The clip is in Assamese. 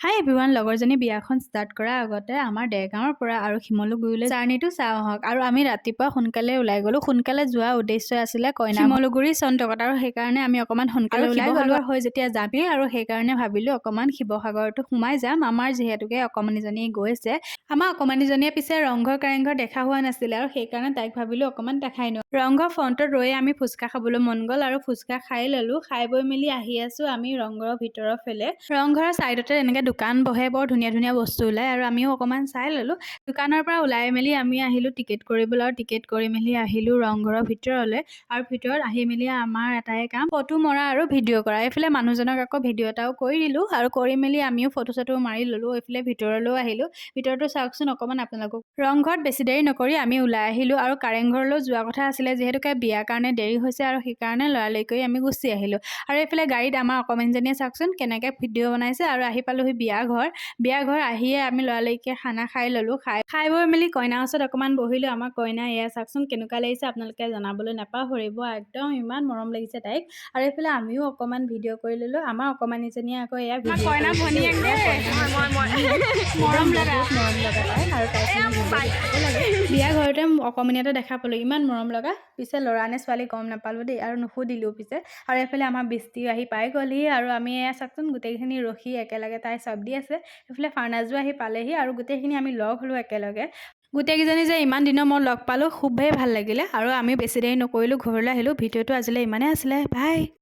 হাই এভৰিৱান, লগৰজনী বিয়াখন ষ্টাৰ্ট কৰাৰ আগতে আমাৰ দেৰগাঁৱৰ পৰা আৰু শিমলুগুৰিলৈ জাৰ্ণিটো চাওঁ আহক। আৰু আমি ৰাতিপুৱা সোনকালে ওলাই গ'লো। সোনকালে যোৱা উদ্দেশ্য আছিলে শিমলুগুৰি চন্দ্ৰকত, আৰু সেইকাৰণে আমি অকণমান সোনকালে ওলাই গ'লো। হৈ যেতিয়া যামেই আৰু সেইকাৰণে ভাবিলোঁ অকণমান শিৱসাগৰতো সোমাই যাম। আমাৰ যিহেতুকে অকণমানিজনী গৈছে, আমাৰ অকণমানিজনীয়ে পিছে ৰংঘৰ কাৰেংঘৰ দেখা হোৱা নাছিলে, আৰু সেইকাৰণে তাইক ভাবিলোঁ অকণমান দেখাই নিওঁ। ৰংঘৰ ফ্ৰণ্টত ৰৈ আমি ফুচকা খাবলৈ মন গ'ল আৰু ফুচকা খাই ল'লোঁ। খাই বৈ মেলি আহি আছোঁ আমি ৰংঘৰৰ ভিতৰৰ ফালে। ৰংঘৰৰ ছাইডতে এনেকৈ দোকান বহে, বৰ ধুনীয়া ধুনীয়া বস্তু ওলায়, আৰু আমিও অকণমান চাই ল'লোঁ। দোকানৰ পৰা ওলাই মেলি আমি আহিলোঁ টিকেট কৰিবলৈ, আৰু টিকেট কৰি মেলি আহিলোঁ ৰংঘৰৰ ভিতৰলৈ। আৰু ভিতৰত আহি মেলি আমাৰ এটাই কাম, ফটো মৰা আৰু ভিডিঅ' কৰা। এইফালে মানুহজনক আকৌ ভিডিঅ' এটাও কৰি দিলোঁ, আৰু কৰি মেলি আমিও ফটো চটো মাৰি ল'লোঁ। এইফালে ভিতৰলৈও আহিলোঁ। ভিতৰতো চাওকচোন অকণমান আপোনালোকক। ৰংঘৰত বেছি দেৰি নকৰি আমি ওলাই আহিলোঁ, আৰু কাৰেংঘৰলৈ যোৱা কথা আছিলে, যিহেতুকে বিয়াৰ কাৰণে দেৰি হৈছে, আৰু সেইকাৰণে লৰালৰি কৰি আমি গুচি আহিলোঁ। আৰু এইফালে গাড়ীত আমাৰ অকণমানিজনীয়ে চাওকচোন কেনেকৈ ভিডিঅ' বনাইছে। আৰু আহি পালোহি বিয়া ঘৰ আহিয়ে আমি লৰালৰিকৈ খানা খাই ল'লোঁ। খাই বৈ মেলি কইনাৰ ওচৰত অকণমান বহিলোঁ। আমাৰ কইনা এয়া চাওকচোন কেনেকুৱা লাগিছে, আপোনালোকে জনাবলৈ নাপাহৰিব। একদম ইমান মৰম লাগিছে তাইক। আৰু এইফালে আমিও অকণমান ভিডিঅ' কৰি ল'লোঁ। আমাৰ অকণমানিজনীয়ে আকৌ এয়া কইনা ভনীয়েক মৰম লগা তাই, আৰু তাইক বিয়া ঘৰতে অকণমানি এটা দেখা পালোঁ, ইমান মৰম লগা। পিছে ল'ৰা নে ছোৱালী গম নাপালোঁ দেই, আৰু নুসুধিলোঁ পিছে। আৰু এইফালে আমাৰ বৃষ্টি আহি পাই গ'লহি, আৰু আমি এয়া চাওকচোন গোটেইখিনি ৰখি একেলগে তাই চব দি আছে। এইফালে ফাৰ্নাজো আহি পালেহি, আৰু গোটেইখিনি আমি লগ হ'লোঁ একেলগে। গোটেইকেইজনী যে ইমান দিনৰ মই লগ পালোঁ, খুবেই ভাল লাগিলে। আৰু আমি বেছি দেৰি নকৰিলোঁ, ঘৰলৈ আহিলোঁ। ভিডিঅ'টো আজিলৈ ইমানেই আছিলে, বাই।